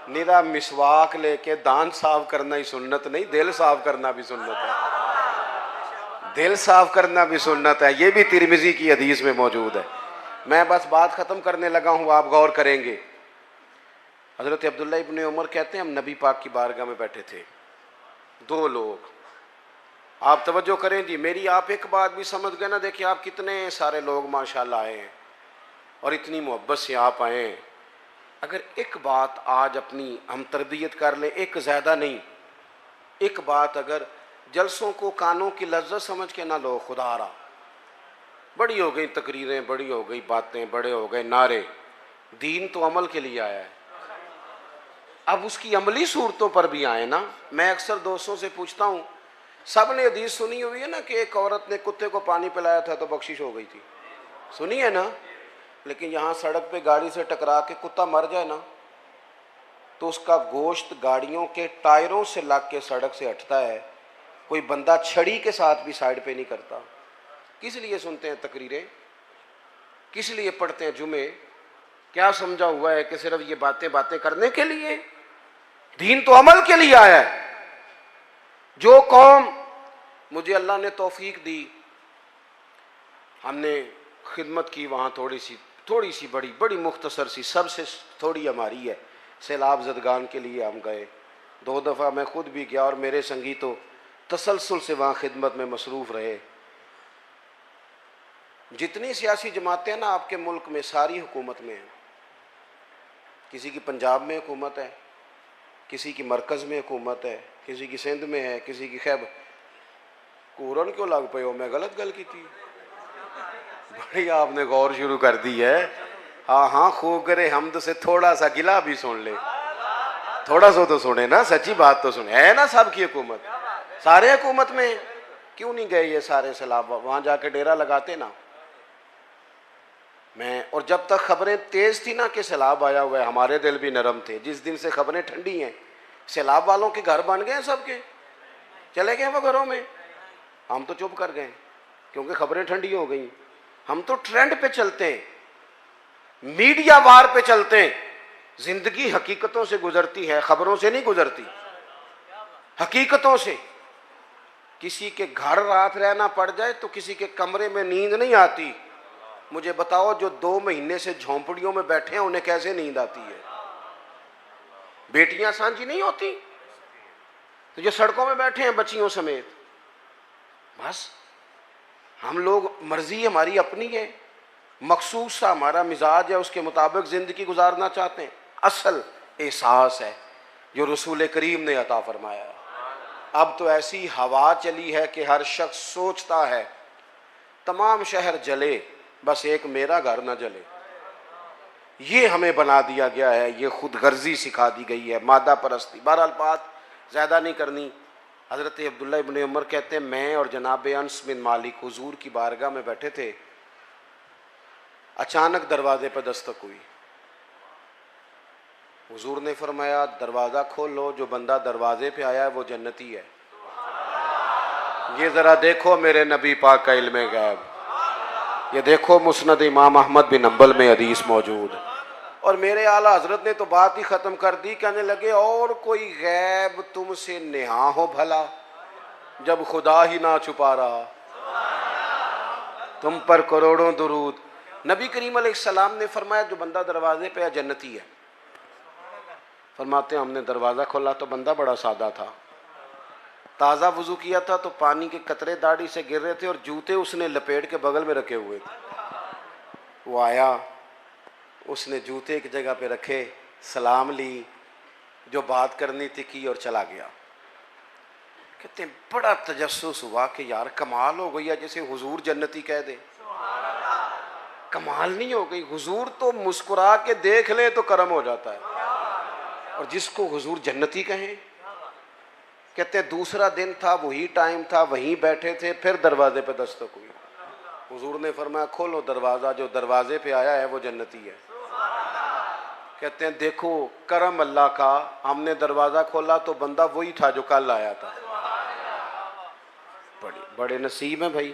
निरा मिसवाक लेके दांत साफ करना ही सुन्नत नहीं, दिल साफ करना भी सुन्नत है। दिल साफ करना भी सुन्नत है, ये भी तिरमिज़ी की हदीस में मौजूद है। मैं बस बात ख़त्म करने लगा हूँ, आप गौर करेंगे। हज़रत अब्दुल्ला इब्न उमर कहते हैं, हम नबी पाक की बारगाह में बैठे थे, दो लोग। आप तवज्जो करें जी मेरी, आप एक बात भी समझ गए ना। देखिए आप कितने सारे लोग माशाल्लाह आए हैं और इतनी मोहब्बत से आप आए हैं। अगर एक बात आज अपनी हम तरबियत कर लें, एक ज़्यादा नहीं, एक बात अगर जलसों को कानों की लज्जत समझ के ना लो, खुदारा बड़ी हो गई तकरीरें, बड़ी हो गई बातें, बड़े हो गए नारे, दीन तो अमल के लिए आया है। अब उसकी अमली सूरतों पर भी आए ना। मैं अक्सर दोस्तों से पूछता हूँ, सब ने हदीस सुनी हुई है ना कि एक औरत ने कुत्ते को पानी पिलाया था तो बख्शिश हो गई थी, सुनी है ना। लेकिन यहाँ सड़क पे गाड़ी से टकरा के कुत्ता मर जाए ना, तो उसका गोश्त गाड़ियों के टायरों से लग के सड़क से हटता है, कोई बंदा छड़ी के साथ भी साइड पे नहीं करता। किस लिए सुनते हैं तकरीरें, किस लिए पढ़ते हैं जुमे? क्या समझा हुआ है कि सिर्फ ये बातें बातें करने के लिए? दीन तो अमल के लिए आया है। जो कौम, मुझे अल्लाह ने तौफीक दी, हमने खिदमत की वहाँ थोड़ी सी बड़ी मुख्तसर सी, सबसे थोड़ी हमारी है, सैलाब ज़दगान के लिए हम गए। 2 दफ़ा मैं खुद भी गया और मेरे संगी तो तसलसल से वहाँ खिदमत में मसरूफ़ रहे। जितनी सियासी जमातें हैं ना आपके मुल्क में, सारी हुकूमत में हैं। किसी की पंजाब में हुकूमत है, किसी की मरकज़ में हुकूमत है, किसी की सिंध में है, किसी की खैबर। कोरन क्यों लग पे हो? मैं गलत गल की थी? बड़ी आपने गौर शुरू कर दी है। हाँ हाँ, खूब करे हमद से थोड़ा सा गिला भी सुन ले, थोड़ा सा तो सुने ना, सच्ची बात तो सुने। है ना सबकी हुकूमत, सारे हुकूमत में। क्यों नहीं गए ये सारे सैलाब? वहाँ जाके डेरा लगाते ना। मैं, और जब तक खबरें तेज़ थी ना कि सैलाब आया हुआ है, हमारे दिल भी नरम थे। जिस दिन से खबरें ठंडी हैं, सैलाब वालों के घर बन गए हैं, सबके चले गए वो घरों में। हम तो चुप कर गए क्योंकि खबरें ठंडी हो गई। हम तो ट्रेंड पे चलते हैं, मीडिया वार पे चलते हैं। जिंदगी हकीकतों से गुजरती है, खबरों से नहीं गुजरती, हकीकतों से। किसी के घर रात रहना पड़ जाए तो किसी के कमरे में नींद नहीं आती। मुझे बताओ, जो 2 महीने से झोंपड़ियों में बैठे हैं उन्हें कैसे नींद आती है? बेटियां सांझी नहीं होती, तो जो सड़कों में बैठे हैं बच्चियों समेत, बस हम लोग, मर्जी हमारी अपनी है, मखसूस सा हमारा मिजाज है, उसके मुताबिक जिंदगी गुजारना चाहते हैं। असल एहसास है जो रसूल करीम ने अता फरमाया। अब तो ऐसी हवा चली है कि हर शख्स सोचता है तमाम शहर जले, बस एक मेरा घर ना जले। ये हमें बना दिया गया है, ये खुद गर्जी सिखा दी गई है, मादा परस्ती। बहरहाल बात ज़्यादा नहीं करनी। हज़रत अब्दुल्ला इब्न उमर कहते हैं, मैं और जनाब अंस बिन मालिक हुजूर की बारगाह में बैठे थे, अचानक दरवाजे पर दस्तक हुई। हुजूर ने फरमाया, दरवाज़ा खोलो, जो बंदा दरवाजे पे आया है वो जन्नती है। ये ज़रा देखो मेरे नबी पाक का इल्म गैब, ये देखो मुस्नद इमाम अहमद बिन हंबल में हदीस मौजूद। और मेरे आला हजरत ने तो बात ही ख़त्म कर दी, कहने लगे, और कोई गैब तुमसे नेहा हो भला जब खुदा ही ना छुपा रहा। तुम पर करोड़ों दुरूद। नबी करीम अलैहिस्सलाम ने फरमाया जो बंदा दरवाजे पे है जन्नती है। फरमाते हैं हमने दरवाज़ा खोला तो बंदा बड़ा सादा था, ताज़ा वज़ू किया था तो पानी के कतरे दाढ़ी से गिर रहे थे और जूते उसने लपेट के बगल में रखे हुए थे। वो आया, उसने जूते एक जगह पे रखे, सलाम ली, जो बात करनी थी की और चला गया। कहते हैं बड़ा तजस्सुस हुआ कि यार कमाल हो गई है, जैसे हुजूर जन्नती कह दे। कमाल नहीं हो गई? हुजूर तो मुस्कुरा के देख ले तो करम हो जाता है, और जिसको हुजूर जन्नती कहें। कहते हैं दूसरा दिन था, वही टाइम था, वहीं बैठे थे, फिर दरवाजे पे दस्तक हुई। हुजूर ने फरमाया खोलो दरवाज़ा, जो दरवाजे पे आया है वो जन्नती है। कहते हैं देखो करम अल्लाह का, हमने दरवाज़ा खोला तो बंदा वही था जो कल आया था। बड़े नसीब हैं भाई।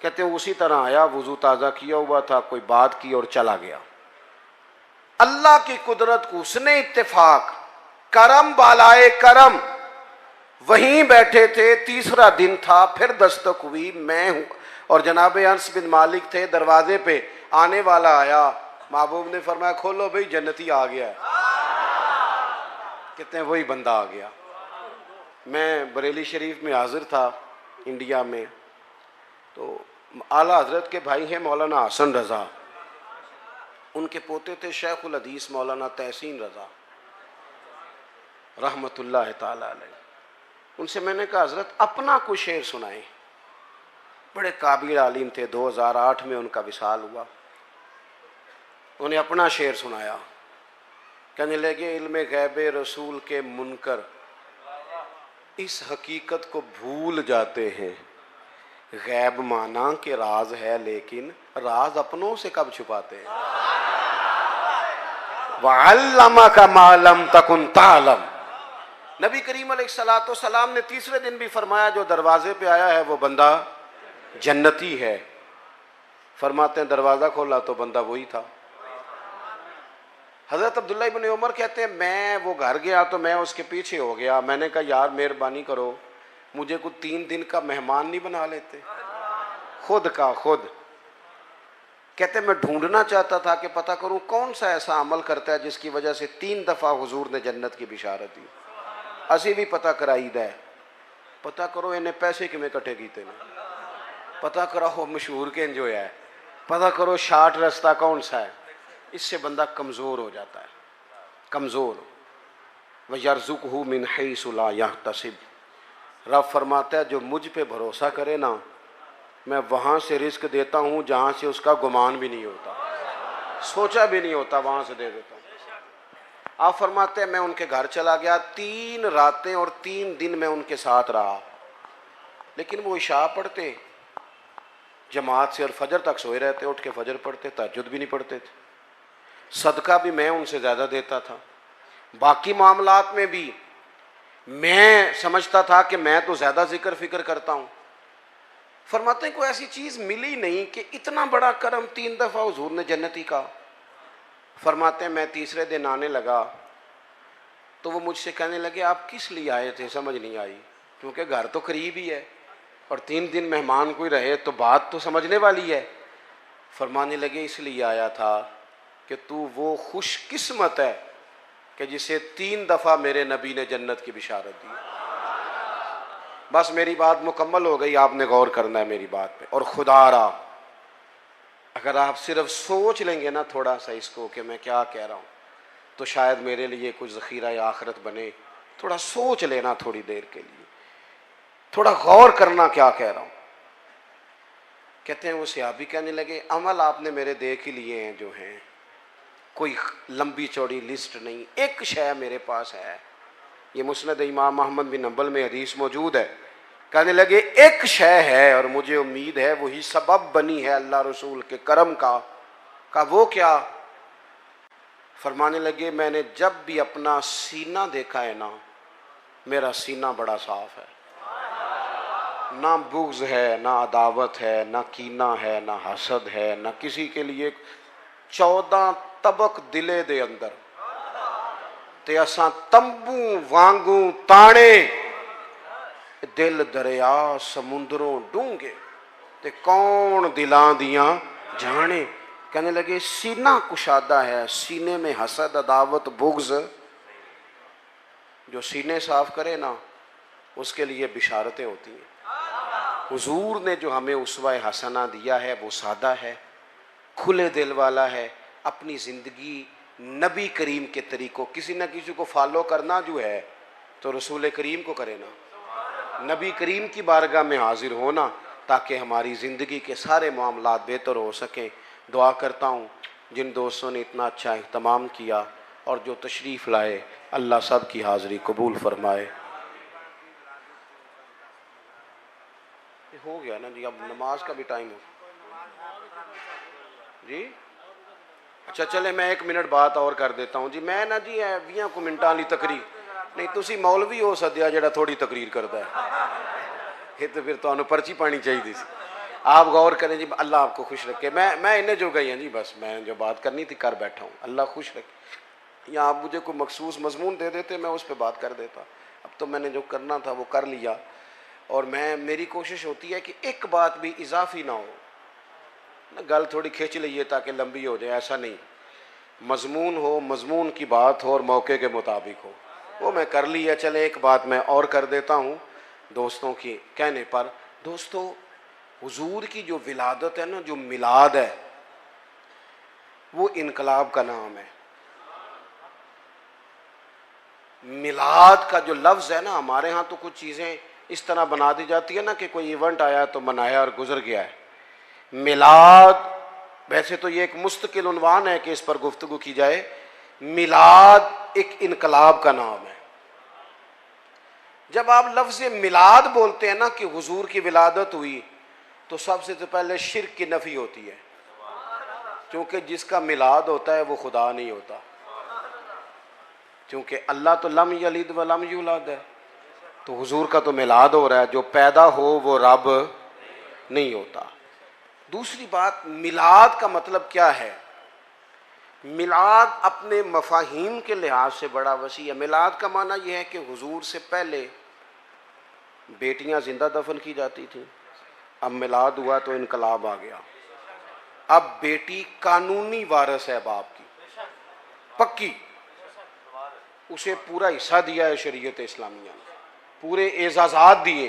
कहते हैं उसी तरह आया, वुजू ताज़ा किया हुआ था, कोई बात की और चला गया। अल्लाह की कुदरत को उसने इत्तेफाक, करम बालाए करम, वहीं बैठे थे, तीसरा दिन था, फिर दस्तक हुई, मैं हूं और जनाब अनस बिन मालिक थे, दरवाजे पे आने वाला आया, महबूब ने फरमाया खोलो भाई जन्नती आ गया है। कहते हैं वही बंदा आ गया। मैं बरेली शरीफ में हाजिर था इंडिया में, तो आला हजरत के भाई हैं मौलाना हसन रज़ा, उनके पोते थे शेखुल हदीस मौलाना तहसीन रज़ा रहमतुल्लाह ताला अलैह। उनसे मैंने कहा हजरत अपना कुछ शेर सुनाए। बड़े काबिल आलिम थे, 2008 में उनका विसाल हुआ। उन्हें अपना शेर सुनाया। कहने लगे इल्मे गैबे रसूल के मुनकर इस हकीकत को भूल जाते हैं, गैब माना कि राज है लेकिन राज अपनों से कब छुपाते हैं। वअल्लमा का मालम तकुन तालम। नबी करीम अलैहिस्सलातो सलाम ने तीसरे दिन भी फरमाया जो दरवाजे पे आया है वो बंदा जन्नती है। फरमाते हैं दरवाजा खोला तो बंदा वही था। हजरत अब्दुल्ला इब्न उमर कहते हैं मैं वो घर गया तो मैं उसके पीछे हो गया। मैंने कहा यार मेहरबानी करो, मुझे कुछ 3 दिन का मेहमान नहीं बना लेते, खुद का खुद। कहते मैं ढूंढना चाहता था कि पता करूं कौन सा ऐसा अमल करता है जिसकी वजह से 3 दफा हुजूर ने जन्नत की बिशारत दी। असी भी पता कराई दै, पता करो इन्हें पैसे किमें कट्ठे कीते ने, पता करो मशहूर किंज होया है, पता करो शार्ट रास्ता कौन सा है। इससे बंदा कमज़ोर हो जाता है, कमज़ोर। वयरज़ुक़हु मिन हैसु ला यहतसिब। रब फरमाता है जो मुझ पे भरोसा करे ना, मैं वहाँ से रिस्क देता हूँ जहाँ से उसका गुमान भी नहीं होता, सोचा भी नहीं होता, वहाँ से दे देता हूँ। आप फरमाते हैं मैं उनके घर चला गया, 3 रातें और 3 दिन मैं उनके साथ रहा, लेकिन वो इशा पढ़ते जमात से और फजर तक सोए रहते, उठ के फजर पढ़ते, तहज्जुद भी नहीं पढ़ते थे। सदका भी मैं उनसे ज़्यादा देता था, बाकी मामलात में भी मैं समझता था कि मैं तो ज़्यादा जिक्र फिक्र करता हूँ। फरमाते हैं कोई ऐसी चीज़ मिली नहीं कि इतना बड़ा करम 3 दफ़ा हुजूर ने जन्नती का। फरमाते हैं मैं तीसरे दिन आने लगा तो वो मुझसे कहने लगे आप किस लिए आए थे, समझ नहीं आई, क्योंकि घर तो करीब ही है और 3 दिन मेहमान कोई रहे तो बात तो समझने वाली है। फरमाने लगे इसलिए आया था कि तू वो खुशकिस्मत है कि जिसे 3 दफ़ा मेरे नबी ने जन्नत की बिशारत दी। बस मेरी बात मुकम्मल हो गई, आपने गौर करना है मेरी बात पे। और खुदारा अगर आप सिर्फ सोच लेंगे ना थोड़ा सा इसको कि मैं क्या कह रहा हूँ, तो शायद मेरे लिए कुछ ज़ख़ीरा आखिरत बने। थोड़ा सोच लेना थोड़ी देर के लिए, थोड़ा गौर करना क्या कह रहा हूँ। कहते हैं वो सहाबी कहने लगे अमल आपने मेरे देख ही लिए हैं जो हैं, कोई लंबी चौड़ी लिस्ट नहीं, एक शय मेरे पास है। ये मुस्नद इमाम अहमद बिन हंबल में हदीस मौजूद है। कहने लगे एक शय है और मुझे उम्मीद है वही सबब बनी है अल्लाह रसूल के करम का वो क्या? फरमाने लगे मैंने जब भी अपना सीना देखा है ना, मेरा सीना बड़ा साफ है, ना बुग़्ज़ है, ना अदावत है, ना कीना है, ना हसद है, ना किसी के लिए। 14 तबक दिले दे अंदर ते असां तंबू वांगू ताने, दिल दरिया समुंदरों डूंगे ते कौन दिलां दियां जाने। कहने लगे सीना कुशादा है, सीने में हसद अदावत बुग़्ज़, जो सीने साफ करे ना उसके लिए बिशारतें होती हैं। हुजूर ने जो हमें उसवा हसना दिया है वो सादा है, खुले दिल वाला है। अपनी ज़िंदगी नबी करीम के तरीक़ों, किसी न किसी को फॉलो करना जो है तो रसूल करीम को करे ना, नबी करीम की बारगाह में हाजिर होना, ताकि हमारी ज़िंदगी के सारे मामलात बेहतर हो सकें। दुआ करता हूँ जिन दोस्तों ने इतना अच्छा इहतमाम किया और जो तशरीफ़ लाए, अल्लाह सब की हाज़िरी कबूल फरमाए। हो गया ना जी, अब नमाज का भी टाइम हो जी। अच्छा चले मैं 1 मिनट बात और कर देता हूँ जी। मैं ना जी 20 मिनटां वाली तकरीर नहीं, तुसी मौलवी हो सद्या जिहड़ा थोड़ी तकरीर करता है, ये तो फिर तुहानू पर्ची पानी चाहिए सी। आप गौर करें जी, अल्लाह आपको खुश रखे। मैं इन्हें जो गई हैं जी, बस मैं जो बात करनी थी कर बैठा हूँ, अल्लाह खुश रखे। या आप मुझे कोई मखसूस मजमून दे देते, मैं उस पर बात कर देता। अब तो मैंने जो करना था वो कर लिया, और मेरी कोशिश होती है कि एक बात भी इजाफी ना हो ना, गल थोड़ी खिंच लीजिए ताकि लंबी हो जाए, ऐसा नहीं। मजमून हो, मजमून की बात हो और मौके के मुताबिक हो, वो मैं कर लिया। चले एक बात मैं और कर देता हूँ दोस्तों की कहने पर। दोस्तों, हुजूर की जो विलादत है ना, जो मिलाद है, वो इनकलाब का नाम है। मिलाद का जो लफ्ज़ है ना, हमारे यहाँ तो कुछ चीज़ें इस तरह बना दी जाती है ना कि कोई इवेंट आया तो मनाया और गुजर गया है। मिलाद वैसे तो ये एक मुस्तकिल उन्वान है कि इस पर गुफ्तगू की जाए। मिलाद एक इनकलाब का नाम है। जब आप लफ्ज़ मिलाद बोलते हैं ना कि हुजूर की विलादत हुई, तो सबसे तो पहले शिर्क की नफ़ी होती है, क्योंकि जिसका मिलाद होता है वो खुदा नहीं होता, क्योंकि अल्लाह तो लम यलिद व लम यूलद है। तो हुजूर का तो मिलाद हो रहा है, जो पैदा हो वो रब नहीं होता। दूसरी बात, मिलाद का मतलब क्या है? मिलाद अपने मफाहीम के लिहाज से बड़ा वसी है। मिलाद का माना यह है कि हुजूर से पहले बेटियां जिंदा दफन की जाती थी, अब मिलाद हुआ तो इनकलाब आ गया। अब बेटी कानूनी वारिस है बाप की, पक्की, उसे पूरा हिस्सा दिया है शरीयत इस्लामिया ने, पूरे एजाजात दिए,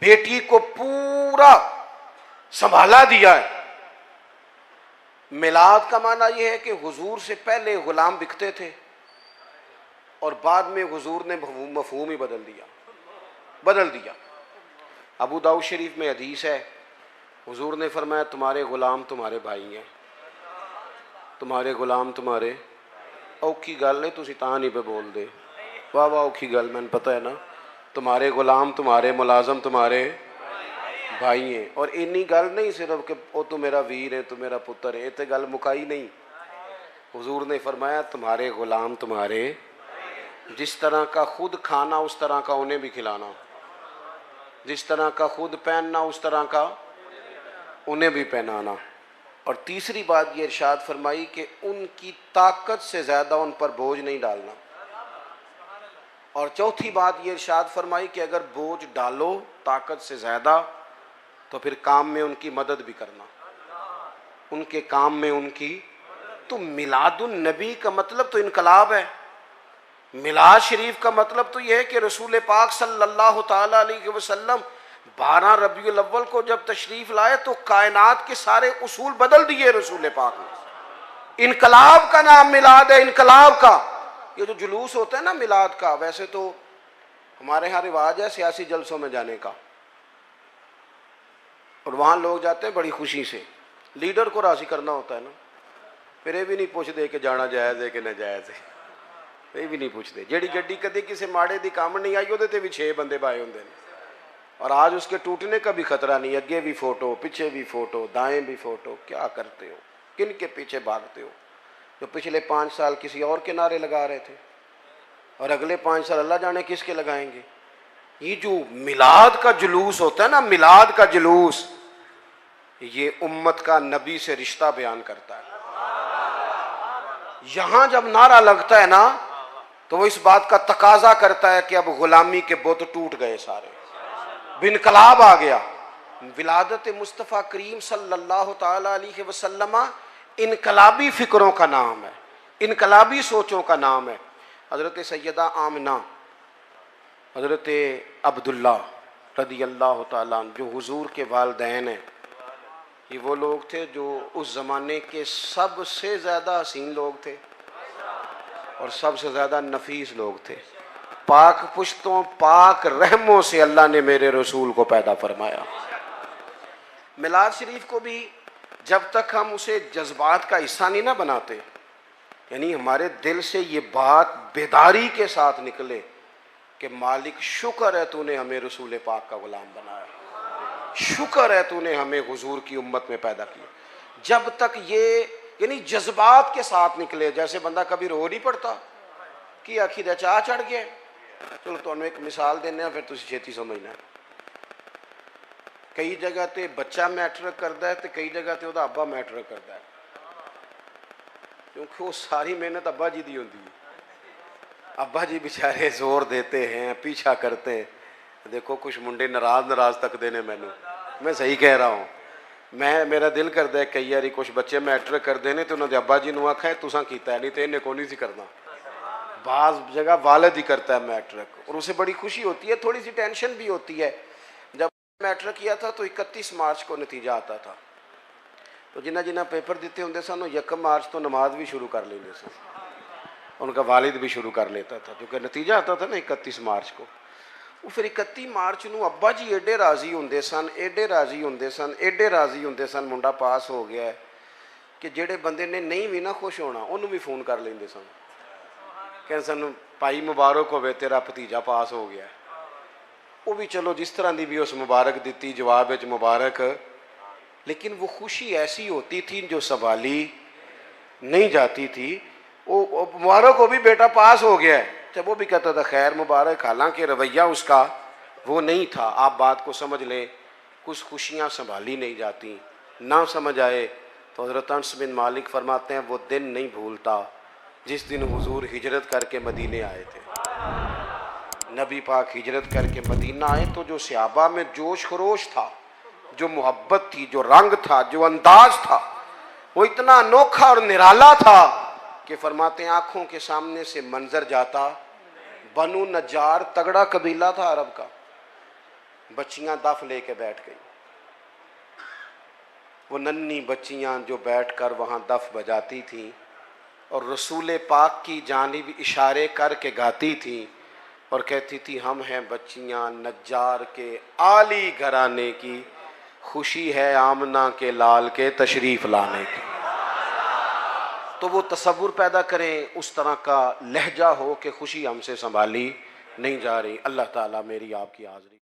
बेटी को पूरा संभाला दिया है। मिलाद का माना यह है कि हुजूर से पहले गुलाम बिकते थे और बाद में हुजूर ने मफहूम ही बदल दिया। अबू दाऊद शरीफ में हदीस है, हुजूर ने फरमाया तुम्हारे गुलाम तुम्हारे भाई हैं, तुम्हारे गुलाम तुम्हारे। औखी गल है, तुसी तां नहीं पे बोल दे, वाह वाह औखी गल, मैंने पता है ना। तुम्हारे गुलाम तुम्हारे मुलाजम तुम्हारे भाई हैं। और इन्नी गल नहीं सिर्फ कि वो तू मेरा वीर है, तू मेरा पुत्र है, तो गल मुकाई नहीं। हुजूर ने फरमाया तुम्हारे गुलाम तुम्हारे, जिस तरह का खुद खाना उस तरह का उन्हें भी खिलाना, जिस तरह का खुद पहनना उस तरह का उन्हें भी पहनाना। और तीसरी बात ये इरशाद फरमाई कि उनकी ताकत से ज़्यादा उन पर बोझ नहीं डालना। और चौथी बात ये इरशाद फरमाई कि अगर बोझ डालो ताकत से ज़्यादा तो फिर काम में उनकी मदद भी करना, उनके काम में उनकी। तो मिलादुन नबी का मतलब तो इनकलाब है। मिलाद शरीफ का मतलब तो यह है कि रसूल पाक सल्लल्लाहु ताला अलैहि वसल्लम 12 रबीउल अव्वल को जब तशरीफ लाए तो कायनात के सारे उसूल बदल दिए रसूल पाक ने। इनकलाब का नाम मिलाद है, इनकलाब का। ये जो जुलूस होता है ना मिलाद का, वैसे तो हमारे यहाँ रिवाज है सियासी जलसों में जाने का, और वहाँ लोग जाते हैं बड़ी खुशी से, लीडर को राजी करना होता है ना, फिर ये भी नहीं पूछते कि जाना जायज़ है कि नाजायज़ है, ये भी नहीं पूछते। जेड़ी गड्डी कभी किसी माड़े दी काम नहीं आई वो भी 6 बंदे पाए होंगे, और आज उसके टूटने का भी खतरा नहीं। अगे भी फोटो, पीछे भी फोटो, दाएं भी फोटो। क्या करते हो, किन के पीछे भागते हो? जो पिछले 5 साल किसी और के नारे लगा रहे थे और अगले 5 साल अल्लाह जाने किसके लगाएंगे। ये जो मिलाद का जुलूस होता है ना, मिलाद का जुलूस, ये उम्मत का नबी से रिश्ता बयान करता है। यहां जब नारा लगता है ना तो वो इस बात का तकाजा करता है कि अब गुलामी के बुत टूट गए सारे, बिनकलाब आ गया। विलादत मुस्तफ़ा करीम सल्लल्लाहु ताला अलैहि वसल्लम इनकलाबी फ़िक्रों का नाम है, इनकलाबी सोचों का नाम है। हज़रत सैयदा आमिना, हज़रत अब्दुल्ला रदी अल्लाह ताला अन्हु जो हुजूर के वालिदैन हैं, ये वो लोग थे जो उस ज़माने के सबसे ज़्यादा हसीन लोग थे और सबसे ज़्यादा नफीस लोग थे। पाक पुश्तों पाक रहमों से अल्लाह ने मेरे रसूल को पैदा फरमाया। मिलाद शरीफ को भी जब तक हम उसे जज्बात का हिस्सा नहीं ना बनाते, यानी हमारे दिल से ये बात बेदारी के साथ निकले कि मालिक शुक्र है तूने हमें रसूल पाक का गुलाम बनाया, शुक्र है तूने हमें हुजूर की उम्मत में पैदा किया, जब तक ये यानी जज्बात के साथ निकले। जैसे बंदा कभी रो नहीं पड़ता कि आखिर चाह चढ़ गया। चलो तुहानू एक मिसाल देने, फिर तुसीं छेती समझना। कई जगह ते बच्चा मैटर करता है तो कई जगह ते उहदा अब्बा मैटर करता है, क्योंकि वो सारी मेहनत अब्बा जी की होती है। अब्बा जी बेचारे जोर देते हैं, पीछा करते हैं। देखो कुछ मुंडे नाराज तकते ने मैनू, मैं सही कह रहा हूँ। मेरा दिल करता है कई बार कुछ बच्चे मैटर करते हैं तो उन्होंने अब्बा जी को आखा तुसा कीता है, नहीं तो इन्हें को नहीं सी करना। बाज़ जगह वालिद ही करता है मैट्रिक और उसे बड़ी खुशी होती है, थोड़ी सी टेंशन भी होती है। जब मैट्रिक किया था तो 31 मार्च को नतीजा आता था, तो जिन्हें जिन्हें पेपर दिते होंगे सन 1 मार्च तो नमाज भी शुरू कर लेंगे सन, उनका वालिद भी शुरू कर लेता था, क्योंकि नतीजा आता था ना 31 मार्च को। वो फिर 31 मार्च को अब्बा जी एडे राजी होंगे सन, एडे राजी होंगे सन, एडे राजी होंगे सन, मुंडा पास हो गया है कि जेडे बंदे ने नहीं भी ना खुश होना उन्होंने भी फोन कर लेंगे सन, कह सन भाई मुबारक होवे तेरा भतीजा पास हो गया। वो भी चलो जिस तरह की भी उस मुबारक दी, जवाब मुबारक, लेकिन वो खुशी ऐसी होती थी जो संभाली नहीं जाती थी। वो मुबारक हो भी बेटा पास हो गया है, जब वो भी कहता था खैर मुबारक, हालांकि रवैया उसका वो नहीं था। आप बात को समझ लें, कुछ खुशियाँ संभाली नहीं जाती, ना समझ आए तो हज़रत अनस बिन मालिक फरमाते हैं वो दिन नहीं भूलता जिस दिन हुजूर हिजरत करके मदीने आए थे। नबी पाक हिजरत करके मदीना आए तो जो सहाबा में जोश खरोश था, जो मोहब्बत थी, जो रंग था, जो अंदाज था, वो इतना अनोखा और निराला था कि फरमाते हैं आंखों के सामने से मंजर जाता। बनु नज्जार तगड़ा कबीला था अरब का, बच्चियां दफ लेके बैठ गई। वो नन्ही बच्चियां जो बैठकर वहां दफ बजाती थी और रसूल पाक की जानिब इशारे करके गाती थी और कहती थी हम हैं बच्चियां नज्जार के आली घराने की, खुशी है आमना के लाल के तशरीफ लाने की। तो वो तसव्वुर पैदा करें, उस तरह का लहजा हो कि खुशी हमसे संभाली नहीं जा रही। अल्लाह ताला मेरी आपकी हाज़िरी